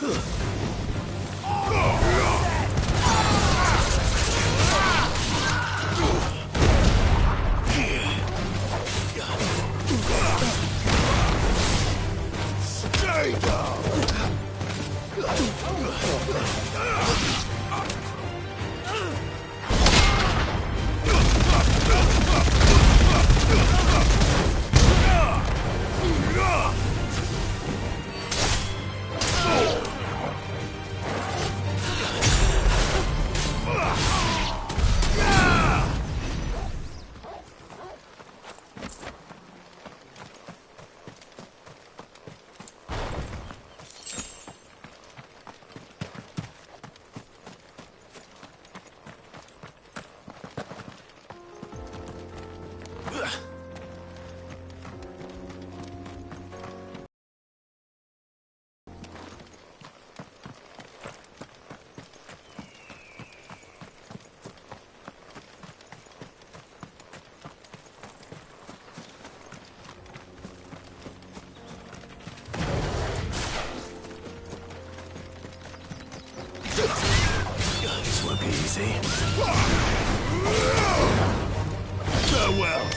This won't be easy. Farewell.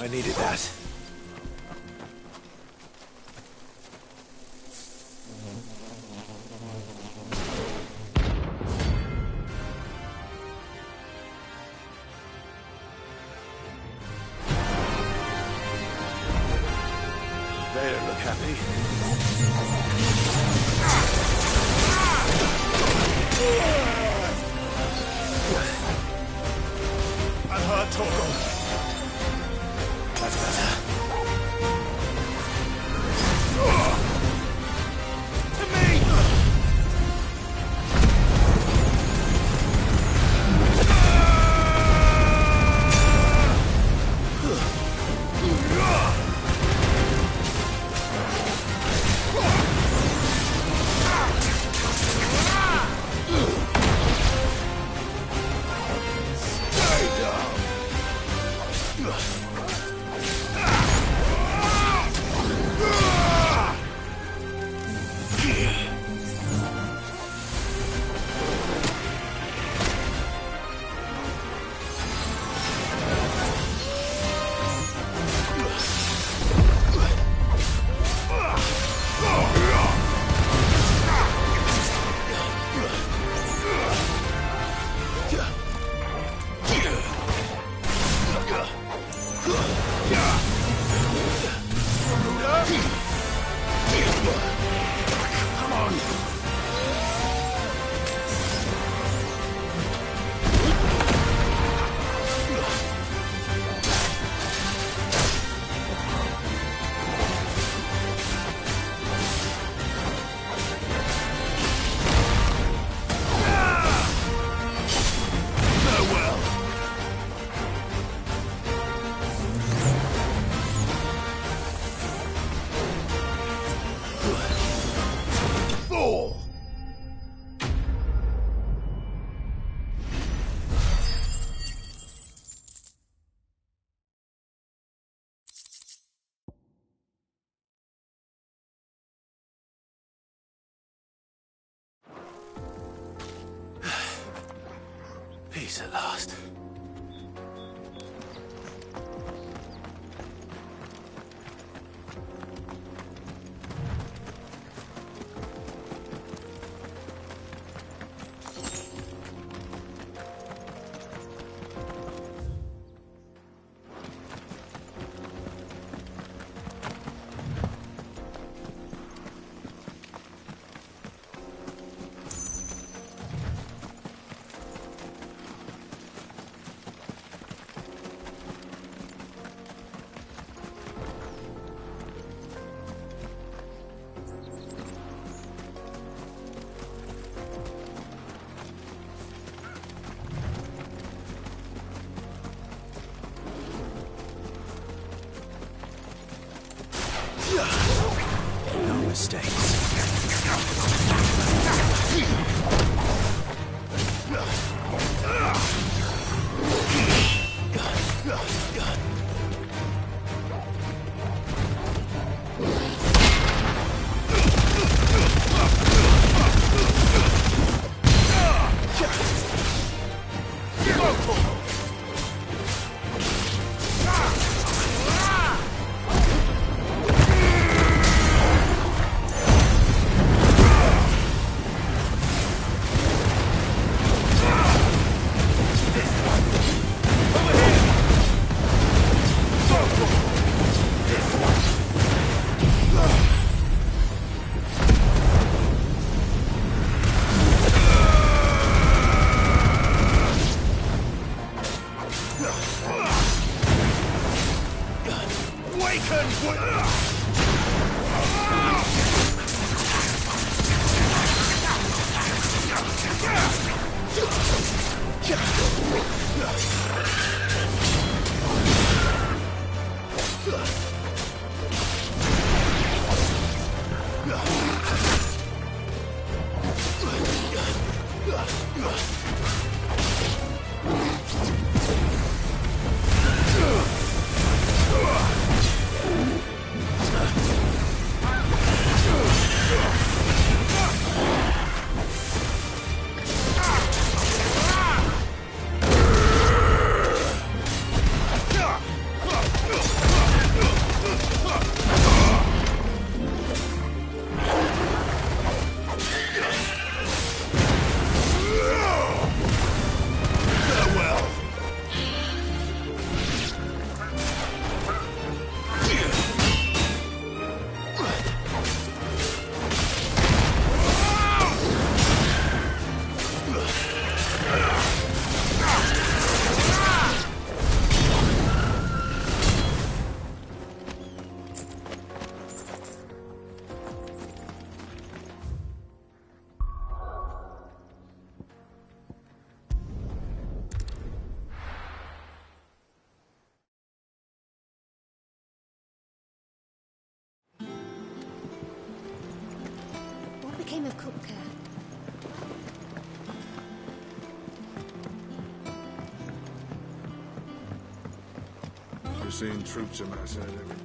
I needed that. They don't look happy. I'm hard, Torgal. That's better. To me! Peace at last. No mistakes. came of Kupka? I've seen troops of my side every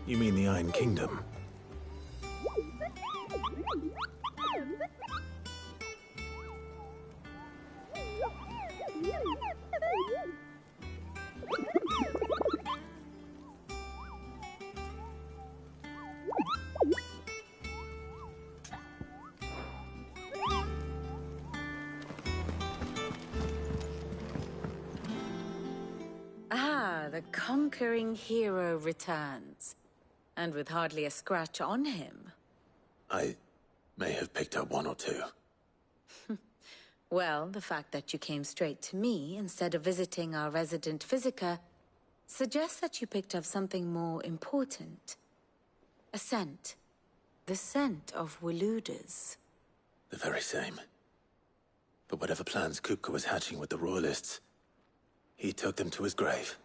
You mean the Iron Kingdom? Ah, the conquering hero returns. And with hardly a scratch on him. I may have picked up one or two. Well, the fact that you came straight to me instead of visiting our resident physiker suggests that you picked up something more important. A scent. The scent of Waludas. The very same. But whatever plans Kupka was hatching with the Royalists, he took them to his grave.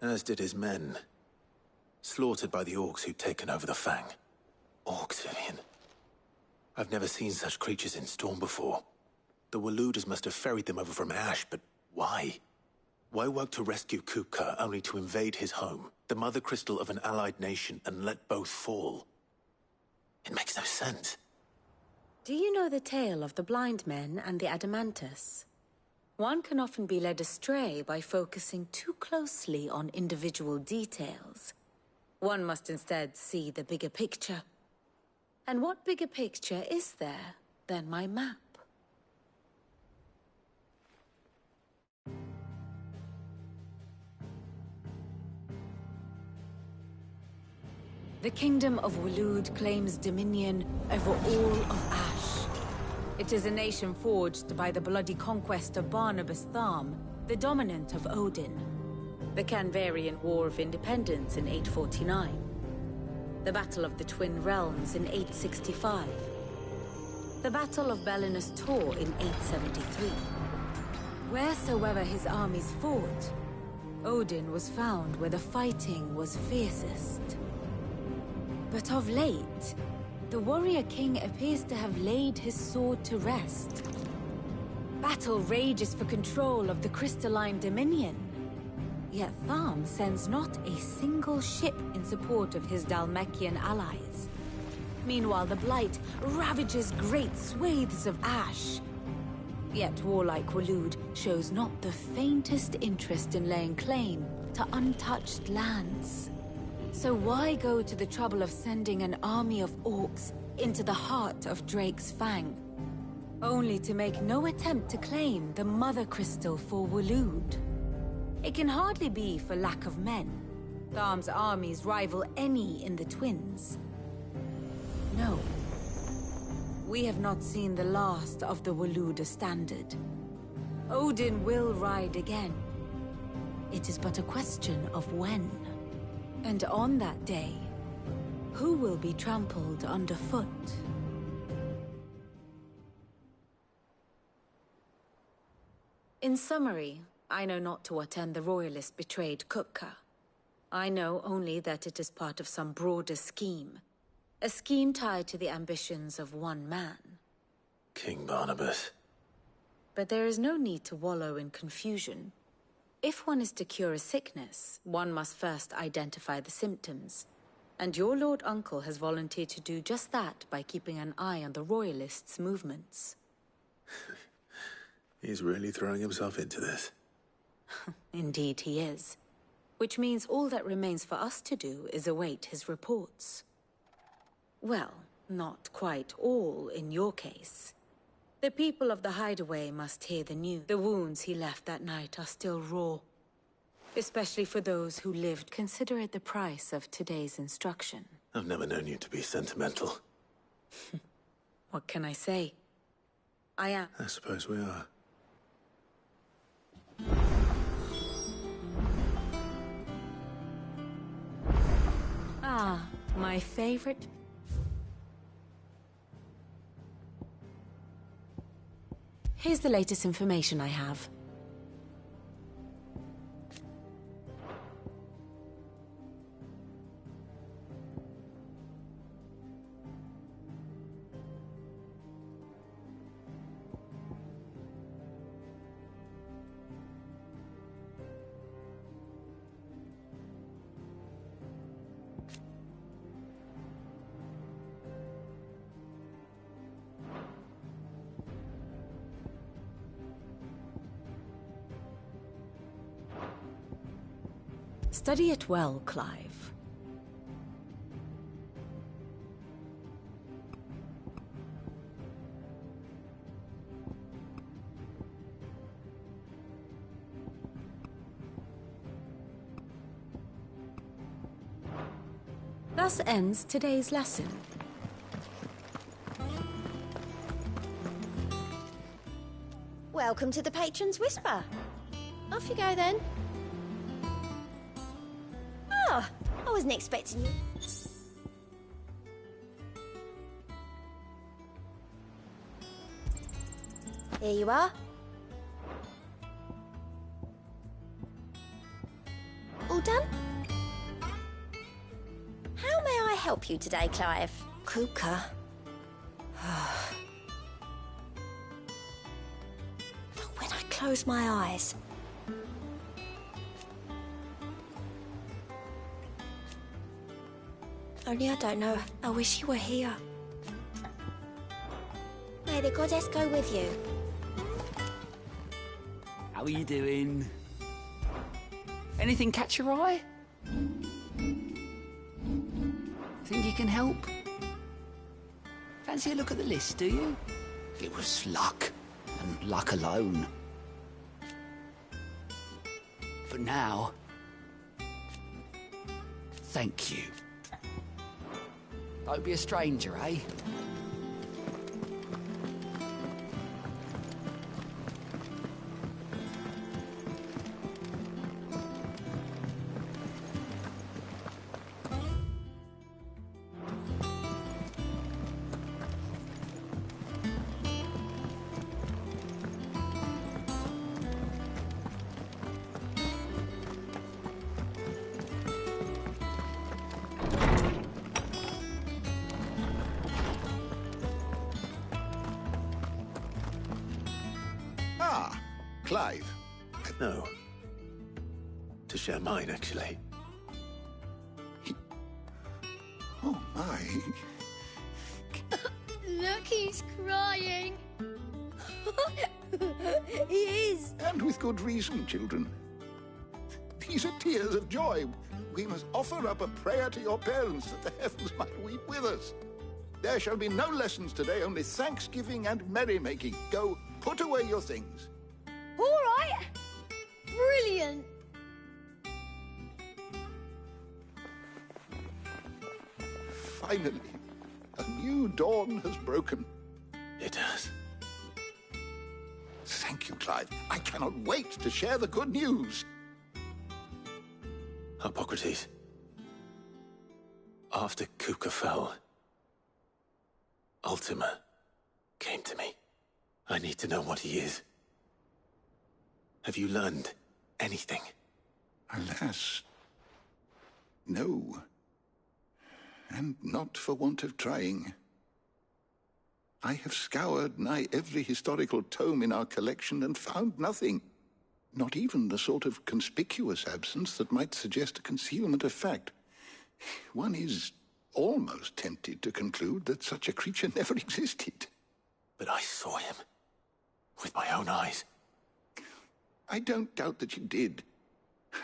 As did his men. Slaughtered by the orcs who'd taken over the Fang. Orcs, Vivian. I've never seen such creatures in Storm before. The Waludas must have ferried them over from Ash, but why? Why work to rescue Kupka only to invade his home, the mother crystal of an allied nation, and let both fall? It makes no sense. Do you know the tale of the blind men and the Adamantus? One can often be led astray by focusing too closely on individual details. One must instead see the bigger picture. And what bigger picture is there than my map? The Kingdom of Waloed claims dominion over all of Ash. It is a nation forged by the bloody conquest of Barnabas Tharm, the dominant of Odin. The Canvarian War of Independence in 849. The Battle of the Twin Realms in 865. The Battle of Belinus Tor in 873. Wheresoever his armies fought, Odin was found where the fighting was fiercest. But of late, the warrior king appears to have laid his sword to rest. Battle rages for control of the crystalline dominion. Yet Tharm sends not a single ship in support of his Dhalmekian allies. Meanwhile, the Blight ravages great swathes of Ash. Yet warlike Waloed shows not the faintest interest in laying claim to untouched lands. So why go to the trouble of sending an army of orcs into the heart of Drake's Fang, only to make no attempt to claim the Mother Crystal for Waloed? It can hardly be for lack of men. Tharm's armies rival any in the Twins. No. We have not seen the last of the Waluda standard. Odin will ride again. It is but a question of when. And on that day, who will be trampled underfoot? In summary, I know not to what end the Royalists betrayed Kupka. I know only that it is part of some broader scheme. A scheme tied to the ambitions of one man. King Barnabas. But there is no need to wallow in confusion. If one is to cure a sickness, one must first identify the symptoms. And your Lord Uncle has volunteered to do just that by keeping an eye on the Royalists' movements. He's really throwing himself into this. Indeed he is. Which means all that remains for us to do is await his reports. Well, Not quite all in your case. The people of the Hideaway must hear the news. The wounds he left that night are still raw. Especially for those who lived. Consider it the price of today's instruction. I've never known you to be sentimental. What can I say? I am. I suppose we are. Ah, my favorite. Here's the latest information I have. Study it well, Clive. Thus ends today's lesson. Welcome to the Patron's Whisper. Off you go then. Ah, I wasn't expecting you. Here you are. All done? How may I help you today, Clive? Kuka. When I close my eyes... Only I don't know. I wish you were here. May the goddess go with you. How are you doing? Anything catch your eye? Think you can help? Fancy a look at the list, do you? It was luck, and luck alone. But now... thank you. Don't be a stranger, eh? Clive. No. To share mine, actually. Oh, my. Look, he's crying. He is. And with good reason, children. These are tears of joy. We must offer up a prayer to your parents that the heavens might weep with us. There shall be no lessons today, only thanksgiving and merrymaking. Go, put away your things. All right. Brilliant. Finally, a new dawn has broken. It has. Thank you, Clive. I cannot wait to share the good news. Hippocrates. After Kuka fell, Ultima came to me. I need to know what he is. Have you learned anything? Alas, no. And not for want of trying. I have scoured nigh every historical tome in our collection and found nothing. Not even the sort of conspicuous absence that might suggest a concealment of fact. One is almost tempted to conclude that such a creature never existed. But I saw him. With my own eyes. I don't doubt that you did.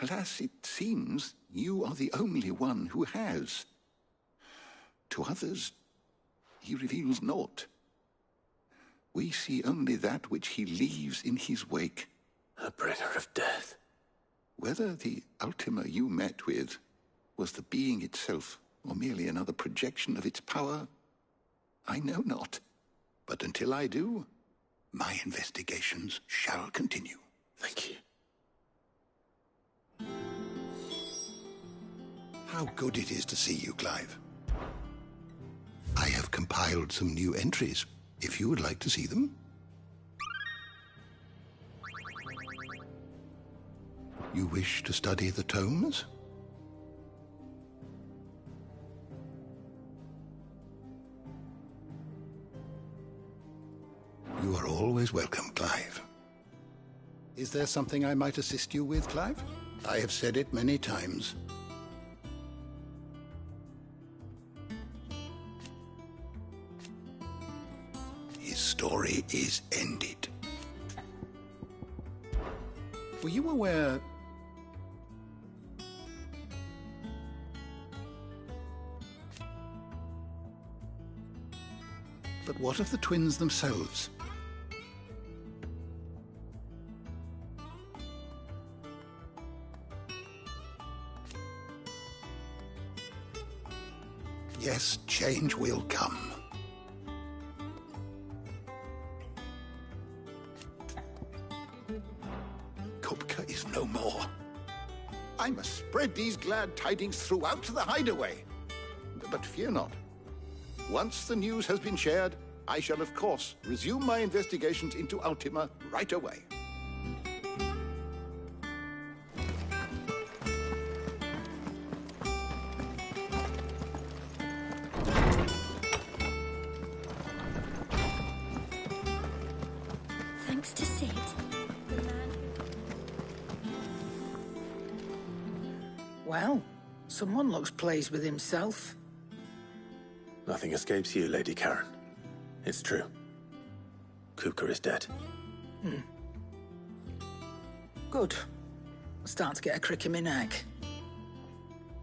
Alas, it seems you are the only one who has. To others, he reveals naught. We see only that which he leaves in his wake. A bringer of death. Whether the Ultima you met with was the being itself, or merely another projection of its power, I know not. But until I do, my investigations shall continue. Thank you. How good it is to see you, Clive. I have compiled some new entries, if you would like to see them. You wish to study the tomes? You are always welcome, Clive. Is there something I might assist you with, Clive? I have said it many times. His story is ended. Were you aware... But what of the twins themselves? Yes, change will come. Kupka is no more. I must spread these glad tidings throughout the hideaway. But fear not. Once the news has been shared, I shall, of course, resume my investigations into Ultima right away. Thanks to Sid. Well, someone looks pleased with himself. Nothing escapes you, Lady Karen. It's true. Kupka is dead. Good. I'm starting to get a crick in my neck.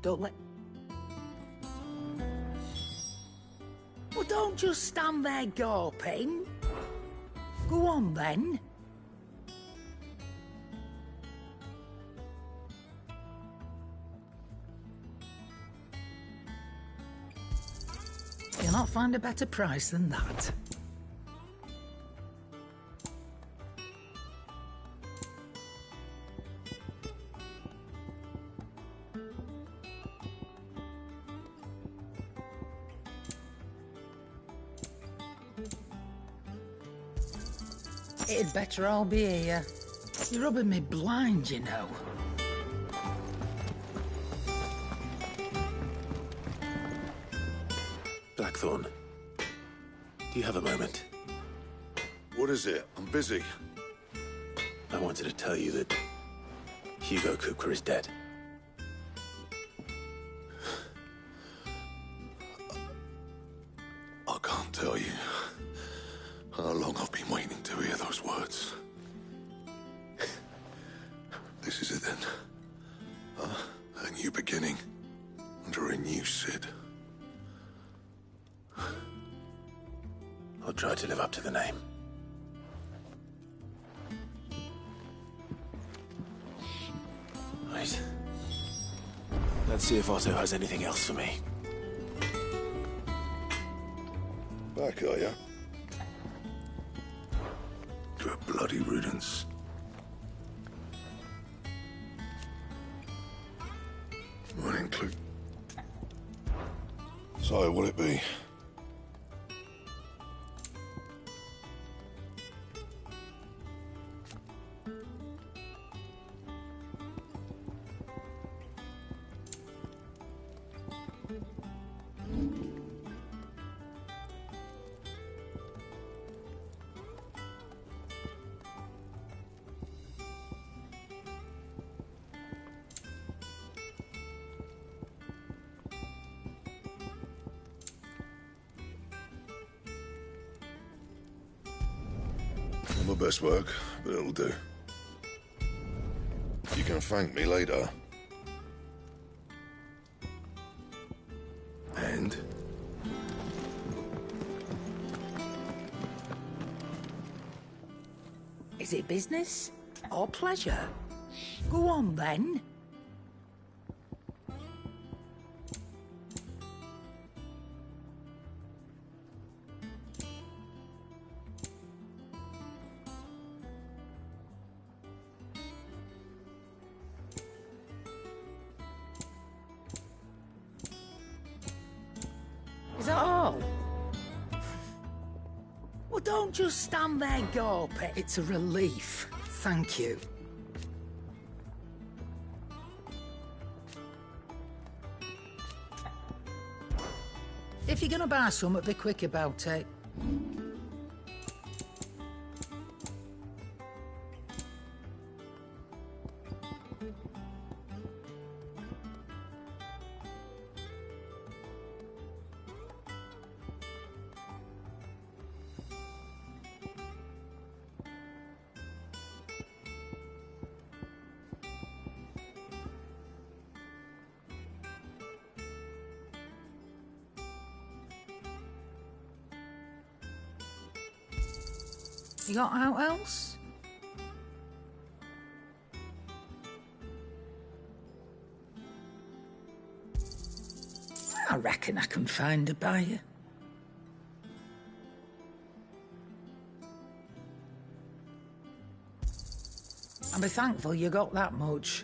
Don't let... Well, don't just stand there gawping. Go on, then. You'll not find a better price than that. It'd better all be here. You're rubbing me blind, you know. Blackthorn, do you have a moment? What is it? I'm busy. I wanted to tell you that Hugo Kupka is dead. I can't tell you how long I've been waiting to hear those words. This is it then. Huh? A new beginning under a new Sid. I'll try to live up to the name. Right. Let's see if Otto has anything else for me. Back, are ya? To a bloody riddance. Morning, Clue. So, what'll it be? Not my best work, but it'll do. You can thank me later. And? Is it business or pleasure? Go on, then. Is that all? Well, don't just stand there gawping. It's a relief. Thank you. If you're gonna buy something, be quick about it. You got out else? I reckon I can find a buyer. I'll be thankful you got that much.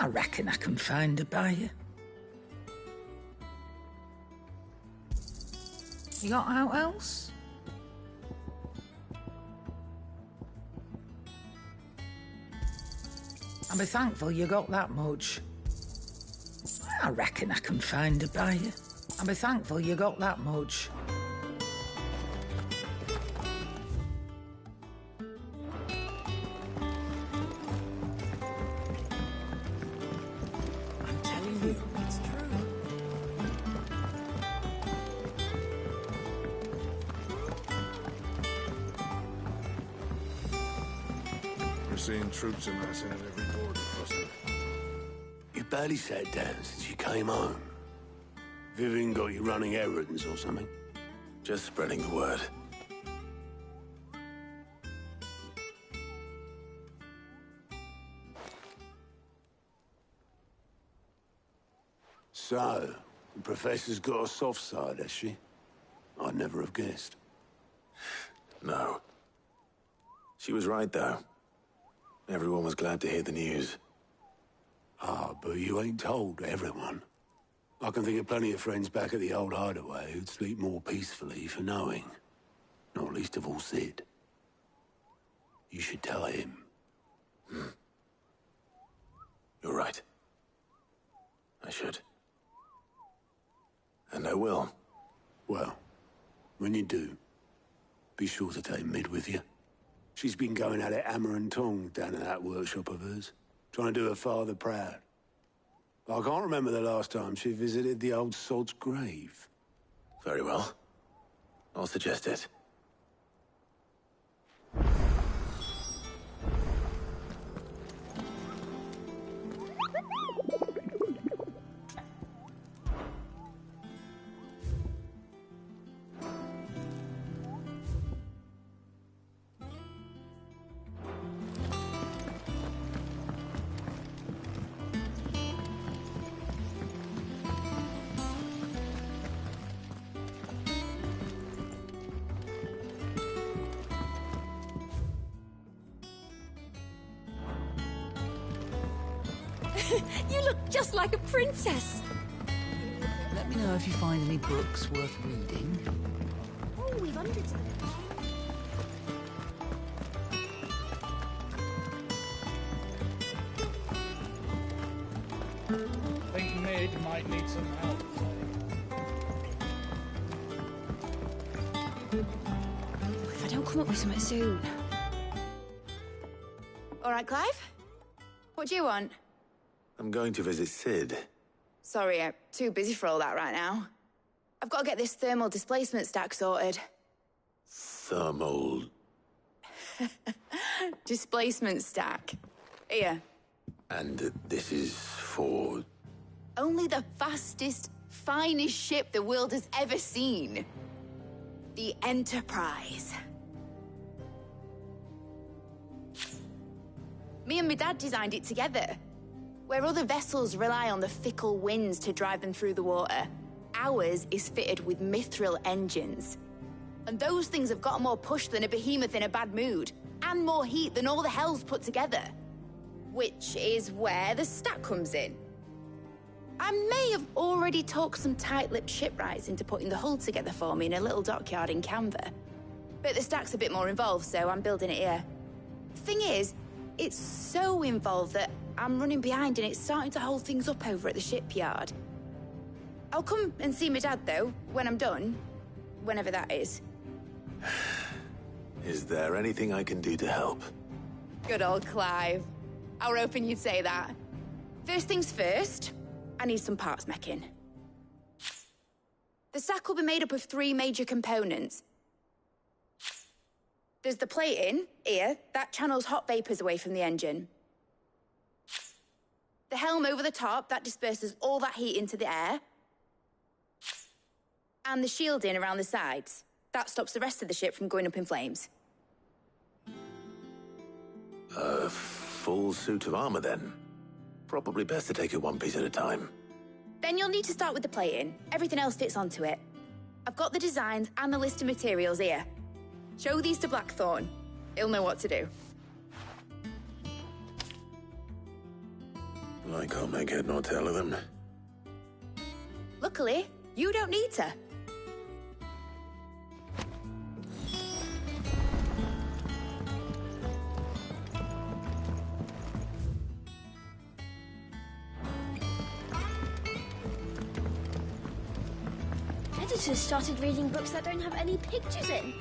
I reckon I can find a buyer. You got out else? I'll be thankful you got that much. I reckon I can find a buyer. I'll be thankful you got that much. I'm telling you, it's true. We're seeing troops amassing at every border crossing. You barely sat down since you came home. Vivian got you running errands or something? Just spreading the word. So, the Professor's got a soft side, has she? I'd never have guessed. No. She was right, though. Everyone was glad to hear the news. Ah, but you ain't told everyone. I can think of plenty of friends back at the old hideaway who'd sleep more peacefully for knowing. Not least of all Sid. You should tell him. You're right. I should. And I will. Well, when you do, be sure to take Mid with you. She's been going at it hammer and tongs down in that workshop of hers, trying to do her father proud. But I can't remember the last time she visited the old sod's grave. Very well. I'll suggest it. You look just like a princess. Let me know if you find any books worth reading. Oh, we've hundreds of them. Think Mid might need some help. If I don't come up with something soon. All right, Clive? What do you want? I'm going to visit Sid. Sorry, I'm too busy for all that right now. I've got to get this thermal displacement stack sorted. Thermal... Displacement stack. Here. And this is for... only the fastest, finest ship the world has ever seen. The Enterprise. Me and my dad designed it together. Where other vessels rely on the fickle winds to drive them through the water, ours is fitted with mithril engines. And those things have got more push than a behemoth in a bad mood, and more heat than all the hells put together. Which is where the stack comes in. I may have already talked some tight-lipped shipwrights into putting the hull together for me in a little dockyard in Canva. But the stack's a bit more involved, so I'm building it here. Thing is, it's so involved that I'm running behind and it's starting to hold things up over at the shipyard. I'll come and see my dad, though, when I'm done. Whenever that is. Is there anything I can do to help? Good old Clive. I were hoping you'd say that. First things first, I need some parts meching. The stack will be made up of 3 major components. There's the plating, here, that channels hot vapors away from the engine. The helm over the top, that disperses all that heat into the air. And the shielding around the sides. That stops the rest of the ship from going up in flames. A full suit of armor, then? Probably best to take it one piece at a time. Then you'll need to start with the plating. Everything else fits onto it. I've got the designs and the list of materials here. Show these to Blackthorn. He'll know what to do. I can't make head nor tail of them. Luckily, you don't need to. Editors started reading books that don't have any pictures in.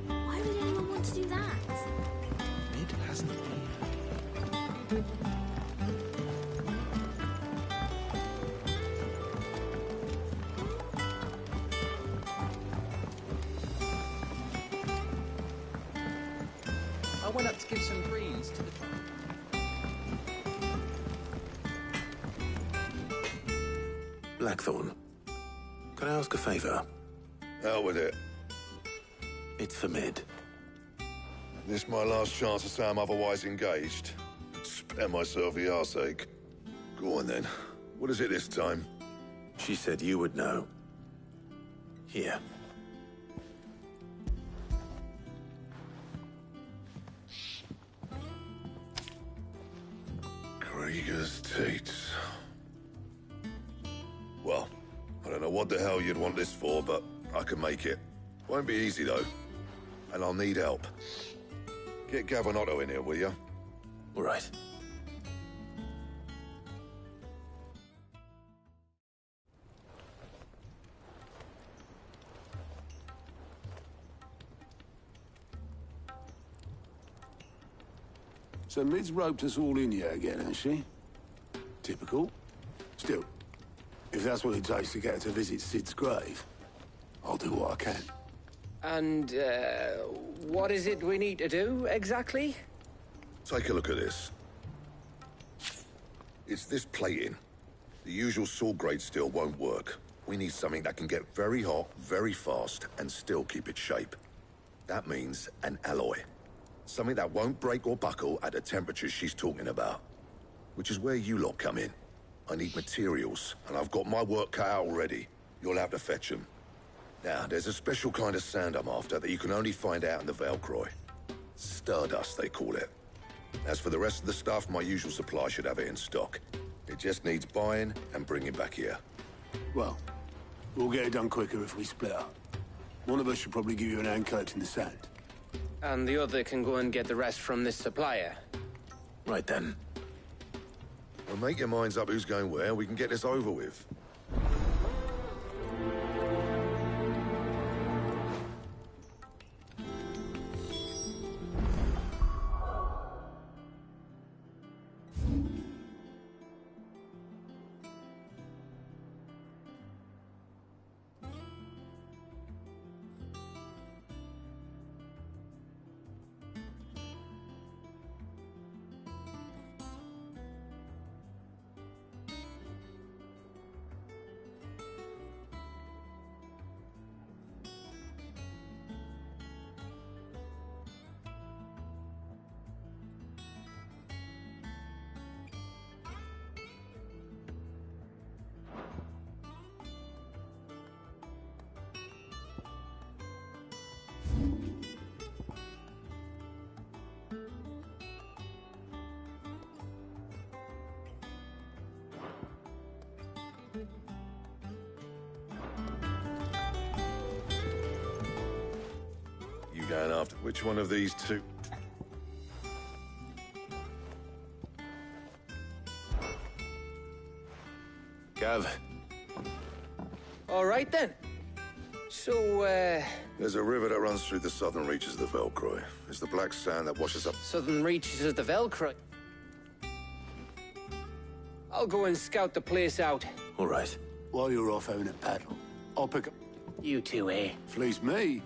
Why would anyone want to do that? It hasn't been. I went up to give some greens to the farm. Blackthorn, can I ask a favor? Out with it. It's for Mid. This my last chance to say I'm otherwise engaged. Spare myself the arseache. Go on then. What is it this time? She said you would know. Here. Krieger's Tates. Well, I don't know what the hell you'd want this for, but I can make it. Won't be easy, though. And I'll need help. Get Gavinotto in here, will you? All right. So Mid's roped us all in here again, has she? Typical. Still, if that's what it takes to get her to visit Sid's grave, I'll do what I can. And, what is it we need to do, exactly? Take a look at this. It's this plating. The usual sword-grade steel won't work. We need something that can get very hot, very fast, and still keep its shape. That means an alloy. Something that won't break or buckle at the temperatures she's talking about. Which is where you lot come in. I need materials, and I've got my work cut out already. You'll have to fetch them. Now, there's a special kind of sand I'm after that you can only find out in the Valcroy. Stardust, they call it. As for the rest of the stuff, my usual supply should have it in stock. It just needs buying and bringing back here. Well, we'll get it done quicker if we split up. One of us should probably give you an hand collecting the sand. And the other can go and get the rest from this supplier. Right then. Well, make your minds up who's going where, we can get this over with. You going after which one of these two? Gav. All right, then. So, There's a river that runs through the southern reaches of the Velcroy. It's the black sand that washes up. southern reaches of the Velcro. I'll go and scout the place out. All right. While you're off having a paddle, I'll pick up... You two, eh? Fleece me.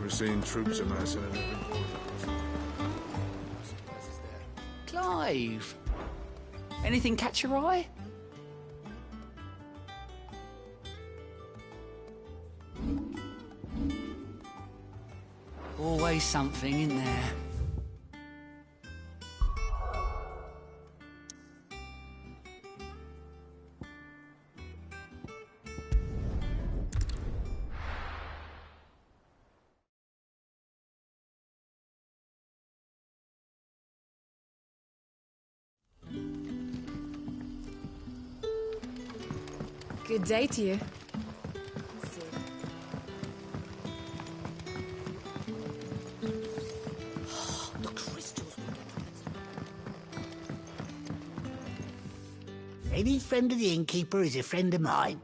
Seeing troops amassing in every quarter. Clive! Anything catch your eye? Always something in there. Good day to you. The crystals we get from it. Any friend of the innkeeper is a friend of mine.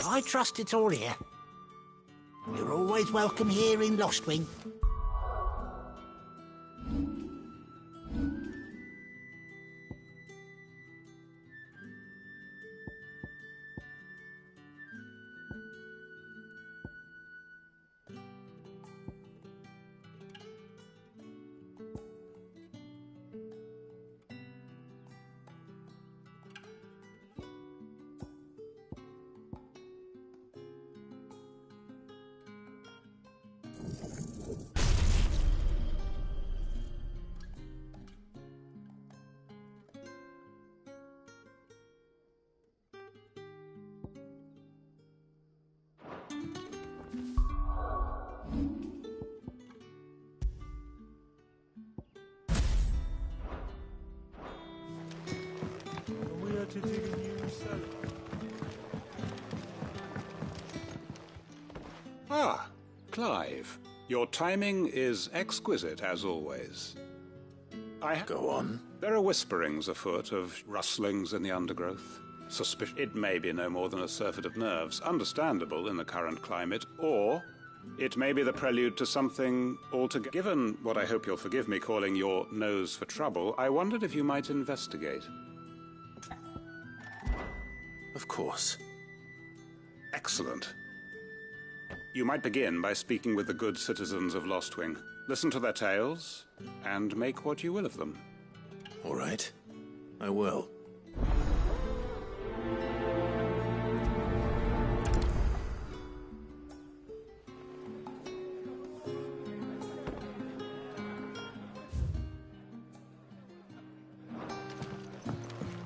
I trust it's all here. You're always welcome here in Lostwing. We had to dig a new cellar. Ah, Clive. Your timing is exquisite, as always. Go on. There are whisperings afoot of rustlings in the undergrowth. It may be no more than a surfeit of nerves, understandable in the current climate, or it may be the prelude to something altogether. Given what I hope you'll forgive me calling your nose for trouble, I wondered if you might investigate. Of course. Excellent. You might begin by speaking with the good citizens of Lostwing. Listen to their tales, and make what you will of them. All right. I will.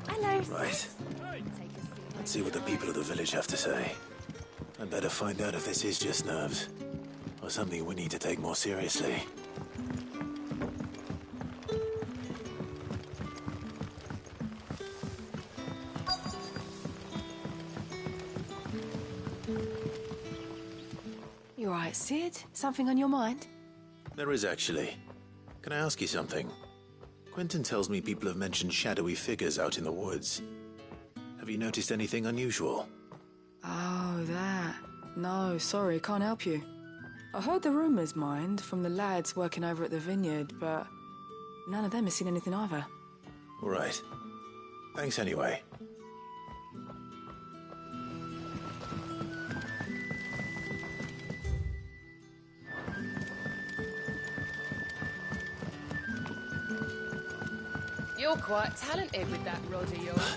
Hello. Right. Let's see what the people of the village have to say. I'd better find out if this is just nerves, or something we need to take more seriously. You all right, Sid? Something on your mind? There is actually. Can I ask you something? Quentin tells me people have mentioned shadowy figures out in the woods. Have you noticed anything unusual? Oh, that. No, sorry, can't help you. I heard the rumours, mind, from the lads working over at the vineyard, but none of them has seen anything either. All right. Thanks anyway. You're quite talented with that rod of yours.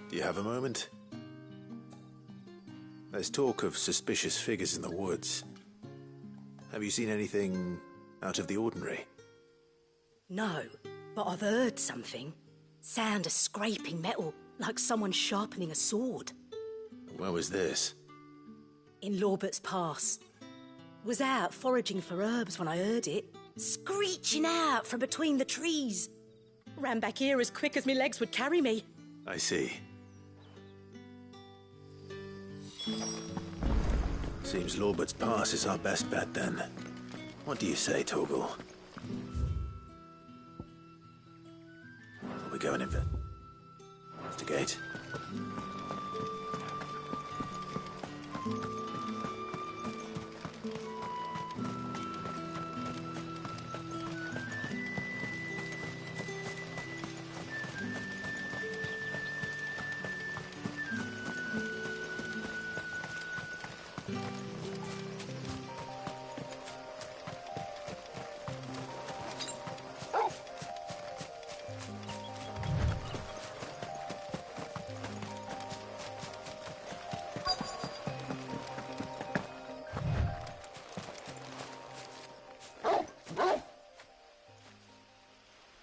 Do you have a moment? There's talk of suspicious figures in the woods. Have you seen anything out of the ordinary? No, but I've heard something. Sound of scraping metal, like someone sharpening a sword. Where was this? In Lorbert's Pass. Was out foraging for herbs when I heard it, screeching out from between the trees. Ran back here as quick as my legs would carry me. I see. Seems Lorbert's Pass is our best bet then. What do you say, Torgal? Are we going in? Investigate.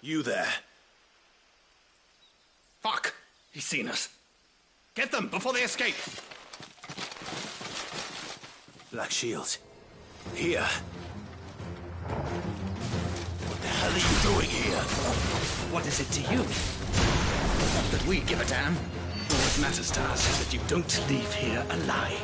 You there. Fuck! He's seen us. Get them before they escape. Black Shields. Here. What the hell are you doing here? What is it to you? Not that we give a damn. All that matters to us is that you don't leave here alive.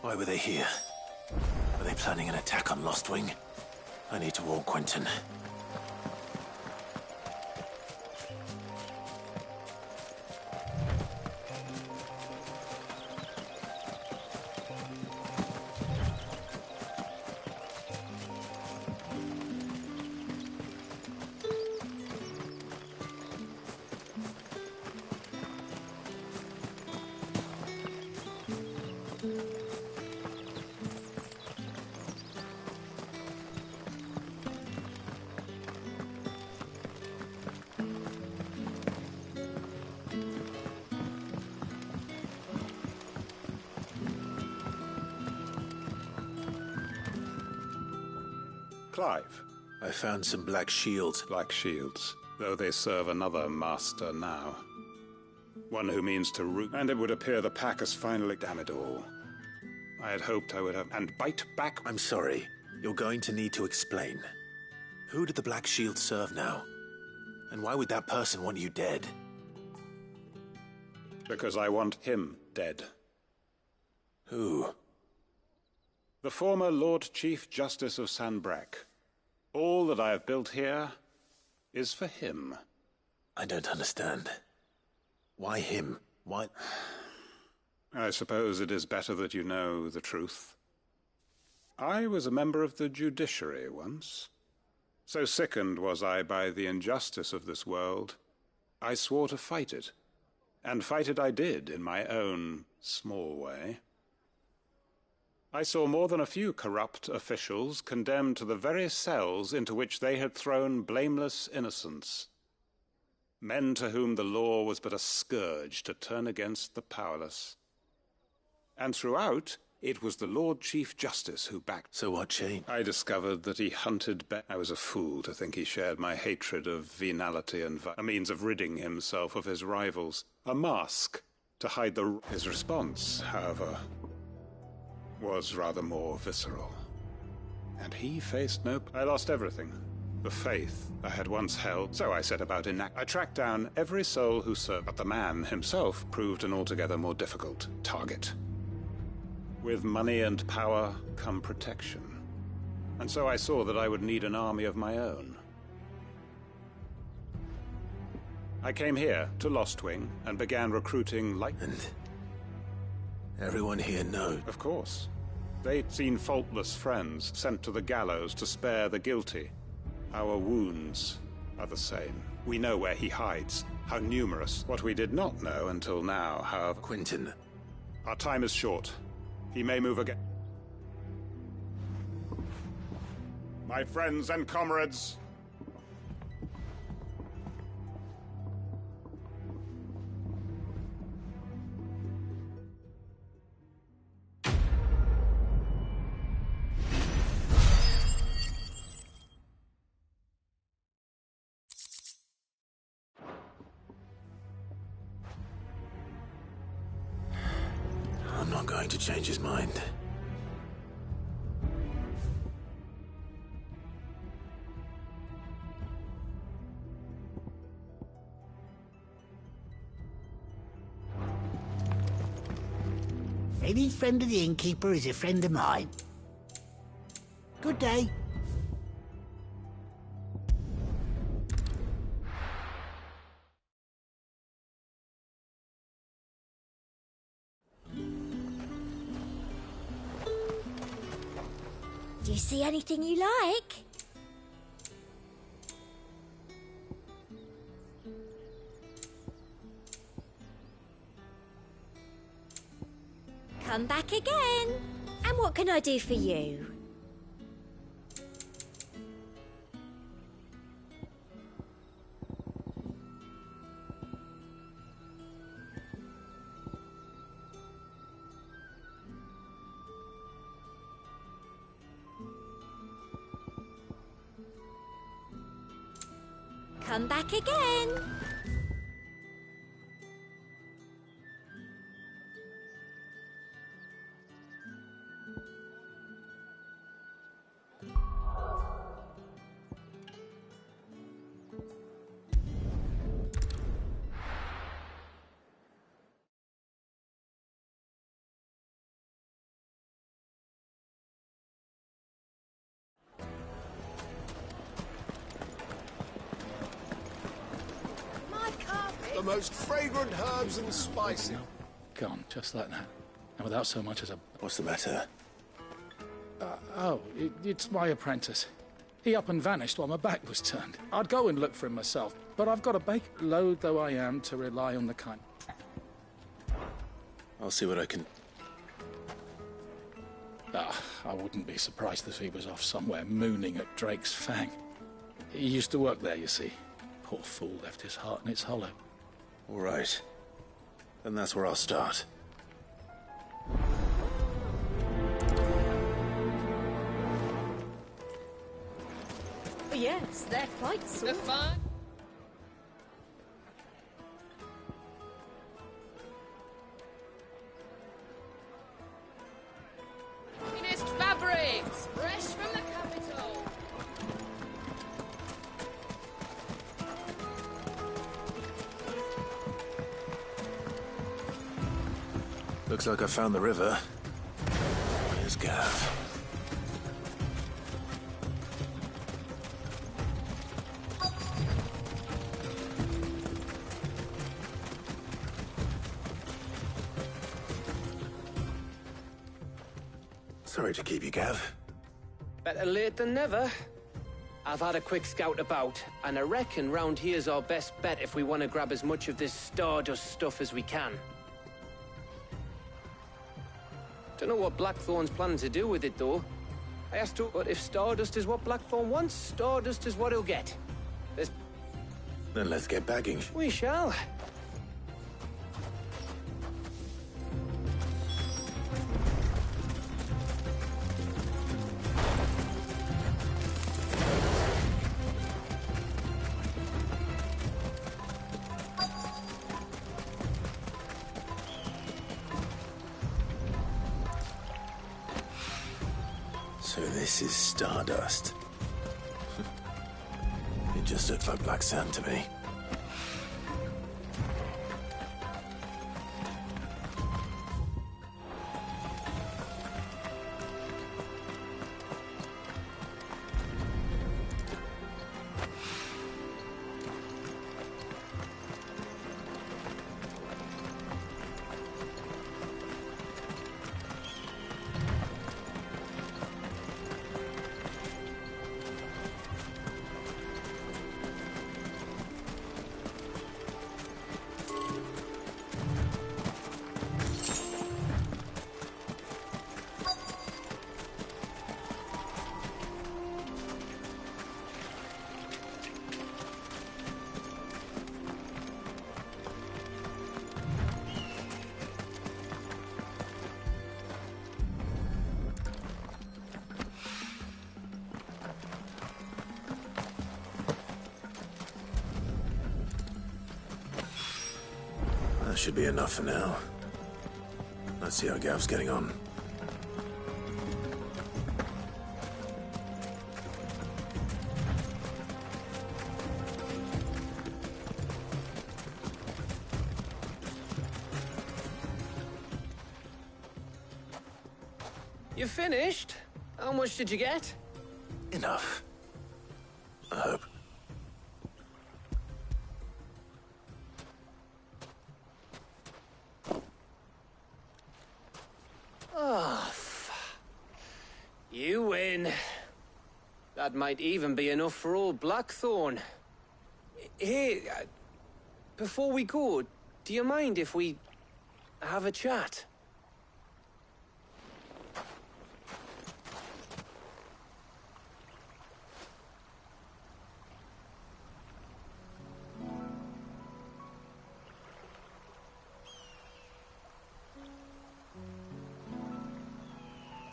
Why were they here? Were they planning an attack on Lostwing? I need to warn Quentin. Clive. I found some black shields. Black shields, though they serve another master now. One who means to root, and it would appear the pack has finally damn it all. I had hoped I would have, and bite back. I'm sorry. You're going to need to explain. Who did the black shield serve now? And why would that person want you dead? Because I want him dead. Who? The former Lord Chief Justice of Sanbreque. All that I have built here is for him. I don't understand. Why him? Why... I suppose it is better that you know the truth. I was a member of the judiciary once. So sickened was I by the injustice of this world, I swore to fight it. And fight it I did, in my own small way. I saw more than a few corrupt officials condemned to the very cells into which they had thrown blameless innocents. Men to whom the law was but a scourge to turn against the powerless. And throughout, it was the Lord Chief Justice who backed. So what changed? I discovered that he hunted back. I was a fool to think he shared my hatred of venality and a means of ridding himself of his rivals. A mask to hide His response, however, was rather more visceral. And he faced no... I lost everything. The faith I had once held, so I set about I tracked down every soul who served, but the man himself proved an altogether more difficult target. With money and power come protection. And so I saw that I would need an army of my own. I came here to Lostwing and began recruiting like... And everyone here knows? Of course. They'd seen faultless friends sent to the gallows to spare the guilty. Our wounds are the same. We know where he hides, how numerous. What we did not know until now, however... Quentin. Our time is short. He may move again. My friends and comrades. I'm not going to change his mind. Any friend of the innkeeper is a friend of mine. Good day. Do you see anything you like? Come back again. And what can I do for you? Come back again. The most fragrant herbs and spices. Gone, just like that. And without so much as a... What's the matter? It's my apprentice. He up and vanished while my back was turned. I'd go and look for him myself, but I've got a bake, loath though I am to rely on the kind. I'll see what I can... I wouldn't be surprised if he was off somewhere mooning at Drake's Fang. He used to work there, you see. Poor fool left his heart in its hollow. All right. Then that's where I'll start. Yes, they're quite sore. The fun. Finest fabrics, fresh from the capital. Looks like I found the river. Where's Gav? Sorry to keep you, Gav. Better late than never. I've had a quick scout about, and I reckon round here's our best bet if we want to grab as much of this Stardust stuff as we can. Don't know what Blackthorn's planning to do with it, though. I asked her, but if Stardust is what Blackthorn wants, Stardust is what he'll get. Then let's get bagging. We shall. So this is Stardust. It just looks like black sand to me. That should be enough for now. Let's see how Gav's getting on. You finished? How much did you get? Enough. I hope. You win. That might even be enough for old Blackthorn. Hey, before we go, do you mind if we have a chat?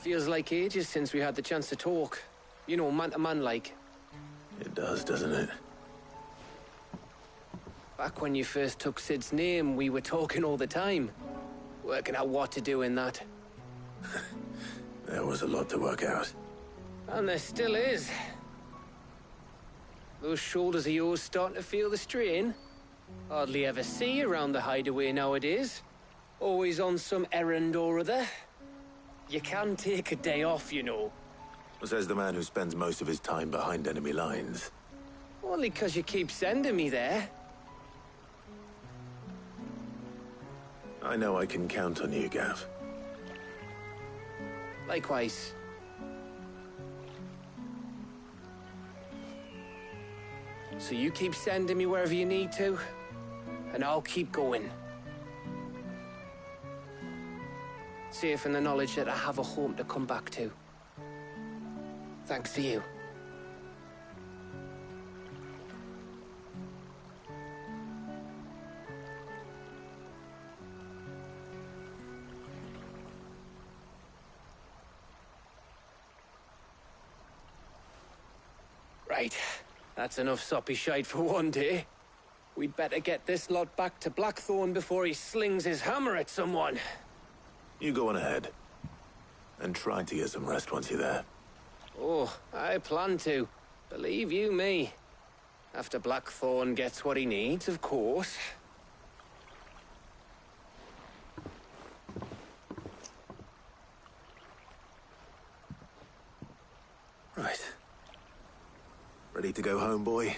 Feels like ages since we had the chance to talk. You know, man to man like. It does, doesn't it? Back when you first took Sid's name, we were talking all the time. Working out what to do in that. There was a lot to work out. And there still is. Those shoulders of yours starting to feel the strain. Hardly ever see you around the hideaway nowadays. Always on some errand or other. You can take a day off, you know. Says the man who spends most of his time behind enemy lines. Only 'cause you keep sending me there. I know I can count on you, Gav. Likewise. So you keep sending me wherever you need to, and I'll keep going. Safe in the knowledge that I have a home to come back to. Thanks to you. Right. That's enough soppy shite for one day. We'd better get this lot back to Blackthorn before he slings his hammer at someone. You go on ahead. And try to get some rest once you're there. Oh, I plan to. Believe you me. After Blackthorn gets what he needs, of course. Right. Ready to go home, boy?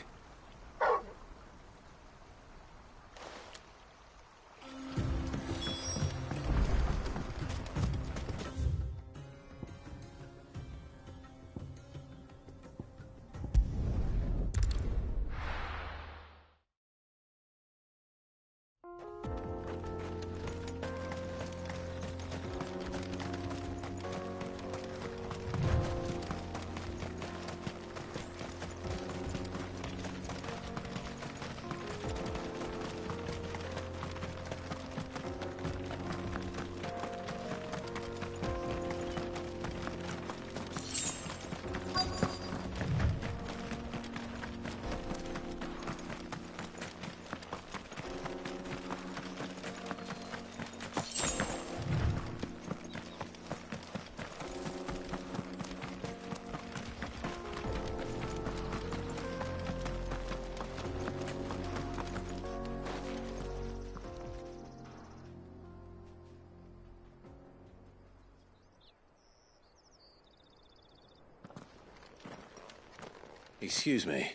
Excuse me.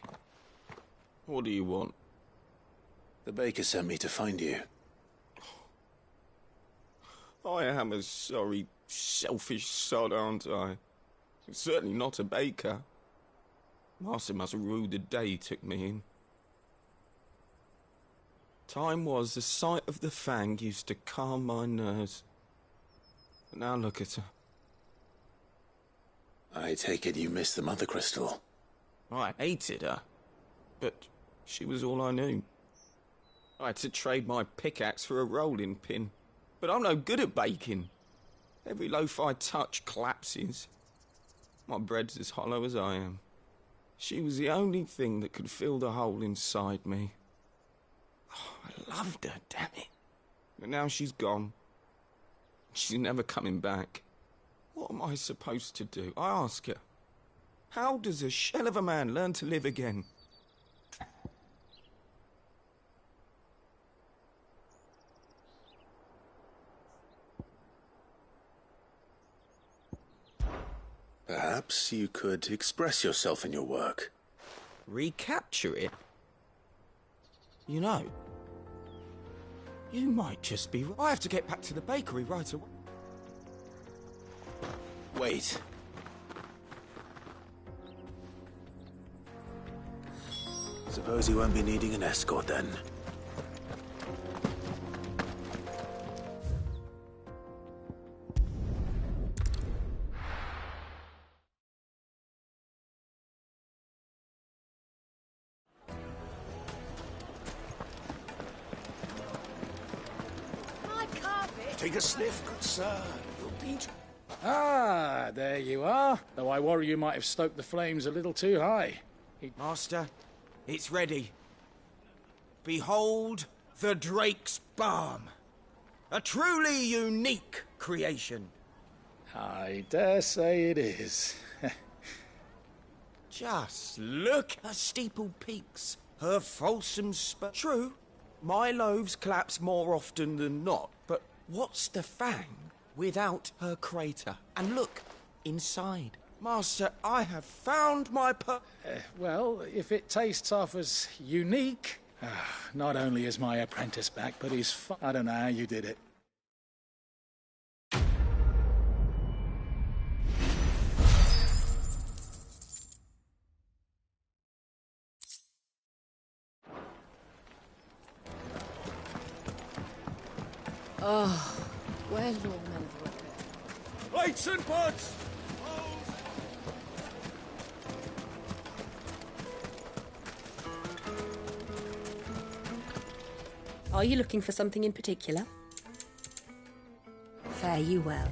What do you want? The baker sent me to find you. I am a sorry, selfish sod, aren't I? Certainly not a baker. Master must have ruled the day he took me in. Time was the sight of the Fang used to calm my nerves. But now look at her. I take it you missed the Mother Crystal. I hated her, but she was all I knew. I had to trade my pickaxe for a rolling pin, but I'm no good at baking. Every loaf I touch collapses. My bread's as hollow as I am. She was the only thing that could fill the hole inside me. Oh, I loved her, damn it. But now she's gone. She's never coming back. What am I supposed to do? I ask her. How does a shell of a man learn to live again? Perhaps you could express yourself in your work. Recapture it? You know, you might just be right. I have to get back to the bakery right away. Wait. Suppose you won't be needing an escort then. Take a sniff, good sir. You'll be... Ah, there you are. Though I worry you might have stoked the flames a little too high. Master, it's ready. Behold the Drake's Balm. A truly unique creation. I dare say it is. Just look at her steeple peaks, her fulsome True, my loaves collapse more often than not, but what's the Fang without her crater? And look, inside. Master, I have found my well, if it tastes half as unique, not only is my apprentice back, but he's I don't know how you did it. Oh, well, Lord Melville. Plates and pots! Are you looking for something in particular? Fare you well.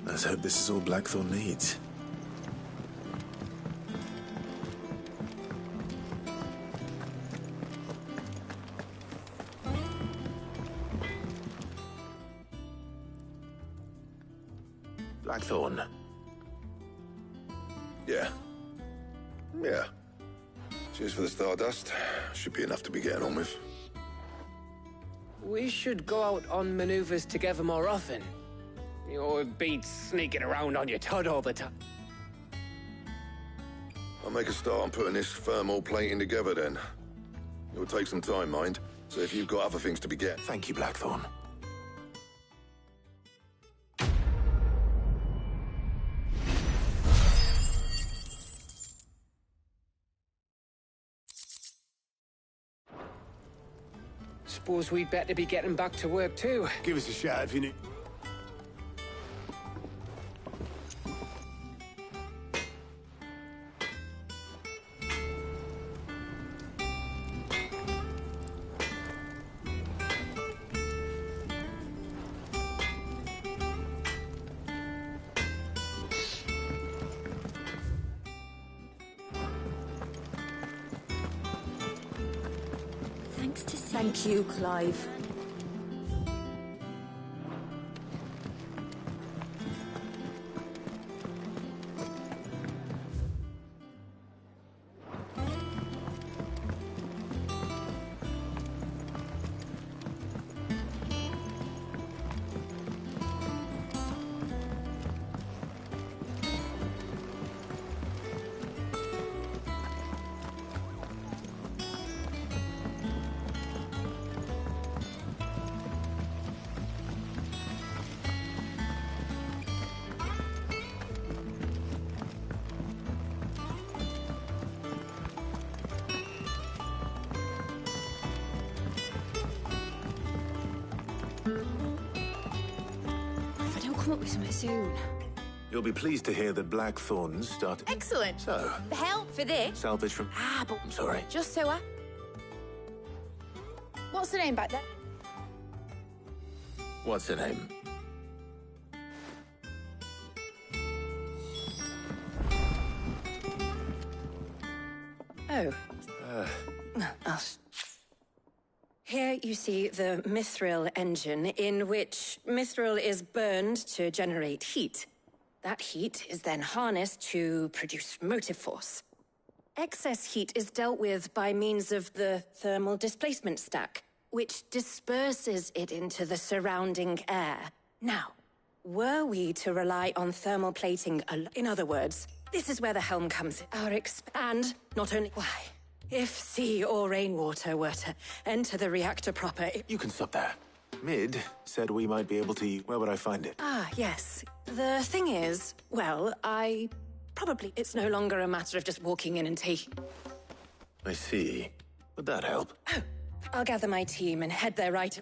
Let's hope this is all Blackthorn needs. Blackthorn. Yeah. Cheers for the stardust. Should be enough to be getting on with. We should go out on maneuvers together more often. You'll be sneaking around on your tud all the time. I'll make a start on putting this thermal plating together then. It'll take some time, mind. So if you've got other things to be getting... Thank you, Blackthorn. Suppose we'd better be getting back to work too. Give us a shout if you need... Thanks to see Thank you, Clive. up with something soon. You'll be pleased to hear that Blackthorn's started... Excellent. So, The hell? For this? salvage from... But I'm sorry. just so I... What's the name back there? What's her name? Oh. Here you see the mithril engine, in which mithril is burned to generate heat. That heat is then harnessed to produce motive force. Excess heat is dealt with by means of the thermal displacement stack, which disperses it into the surrounding air. Now, were we to rely on thermal plating in other words, this is where the helm comes in. Our expand, not only... Why? If sea or rainwater were to enter the reactor proper... You can stop there. Mid said we might be able to... Where would I find it? Ah, yes. The thing is, well, it's no longer a matter of just walking in and taking... I see. Would that help? Oh, I'll gather my team and head there right...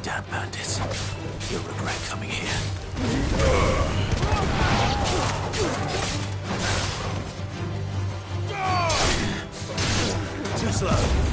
Damn bandits. You'll regret coming here. Too slow.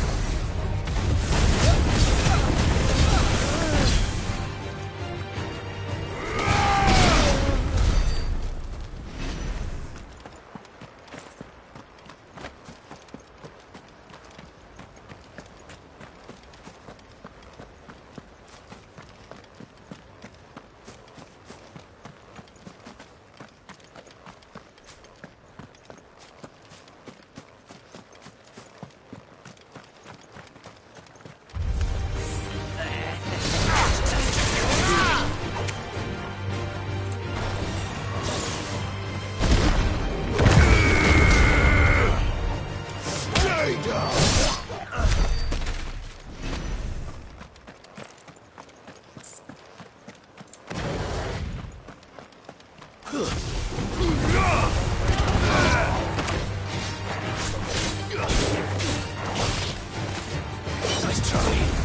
Nice try.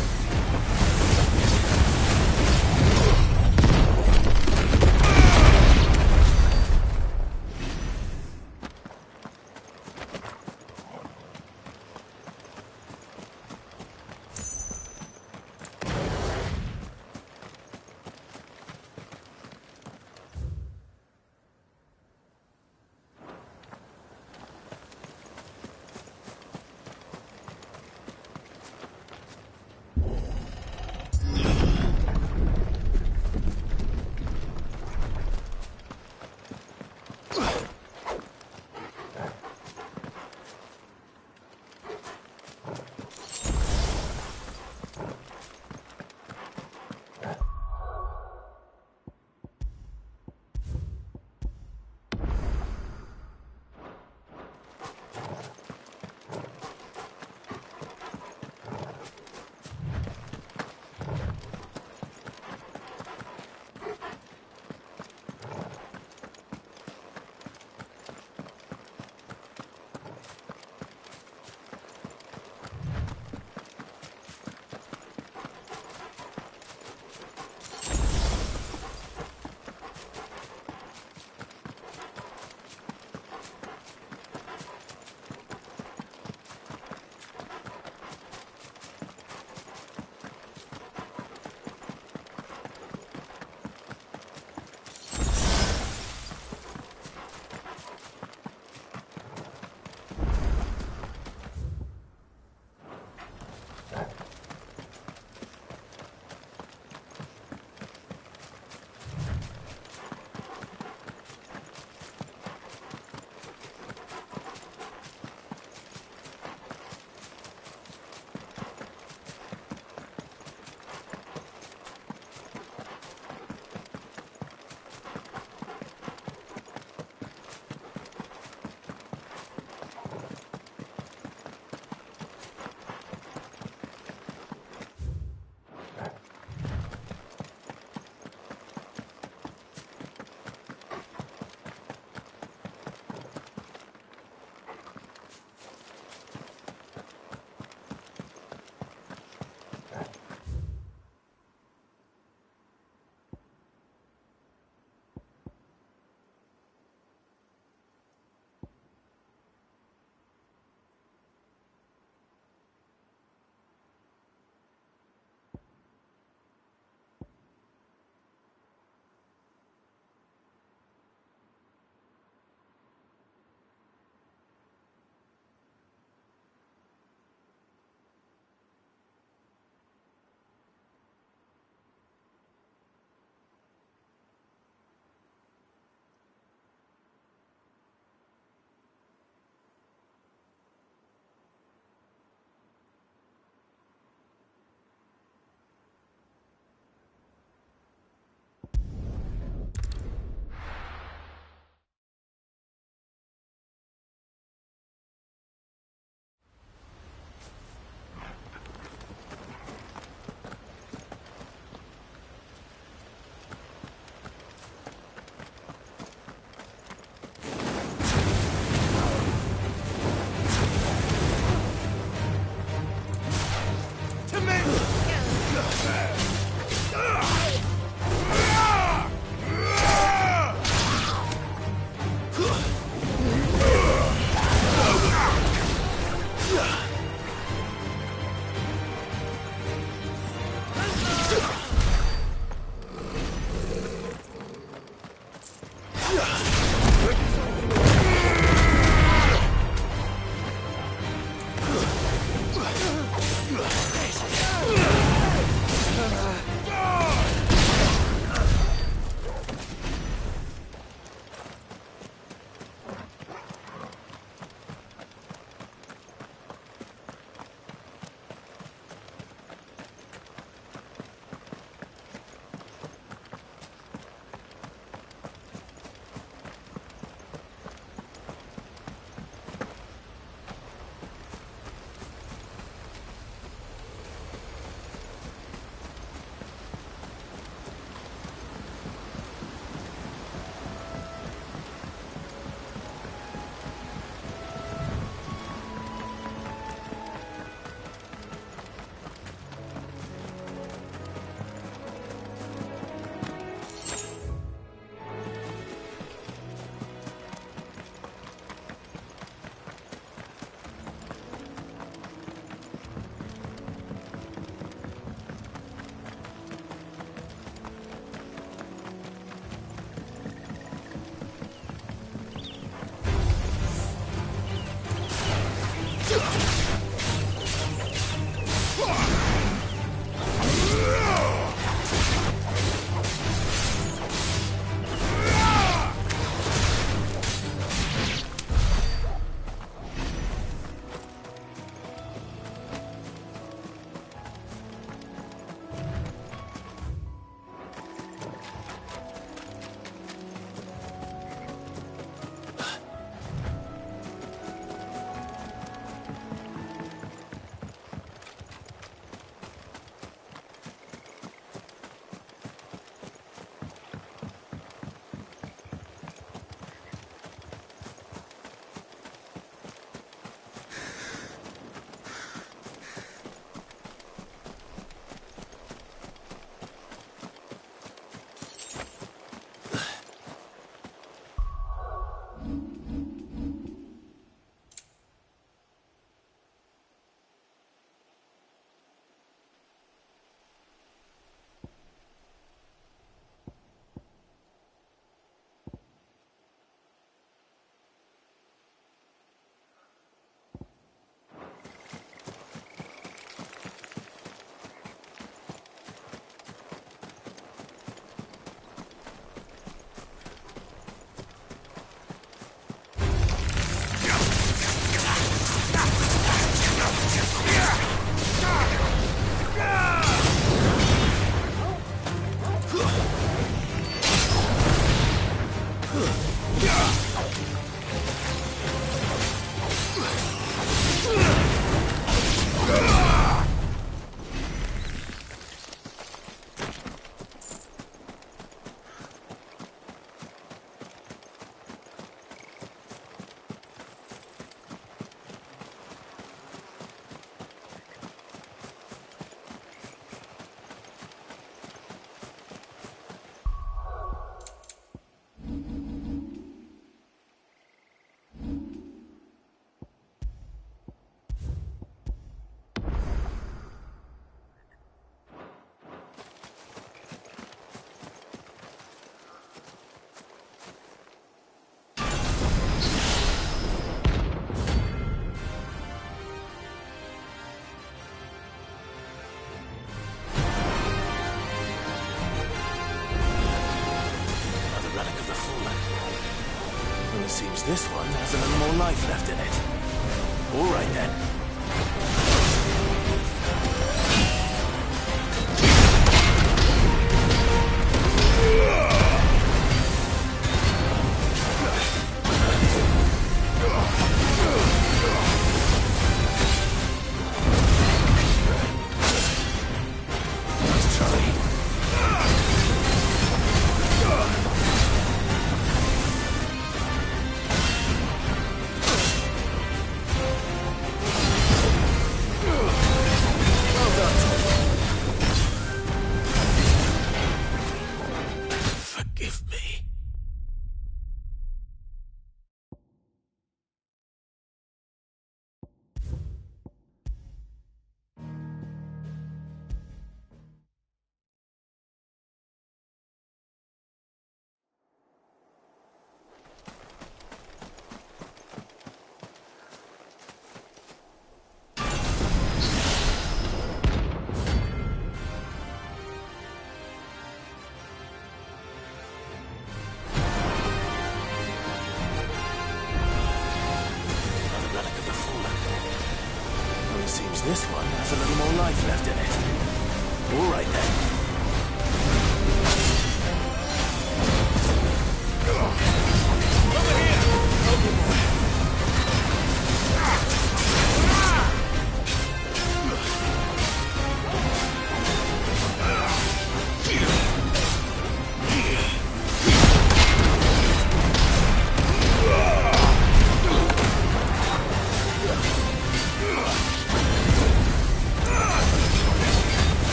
Suppose this one has a little more life left in it. All right then.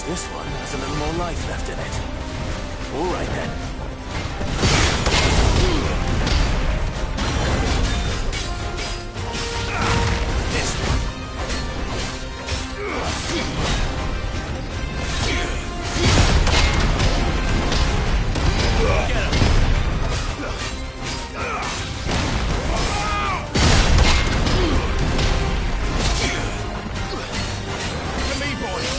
This one has a little more life left in it. All right then. This one. Get him. To me, boys.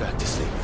Back to sleep.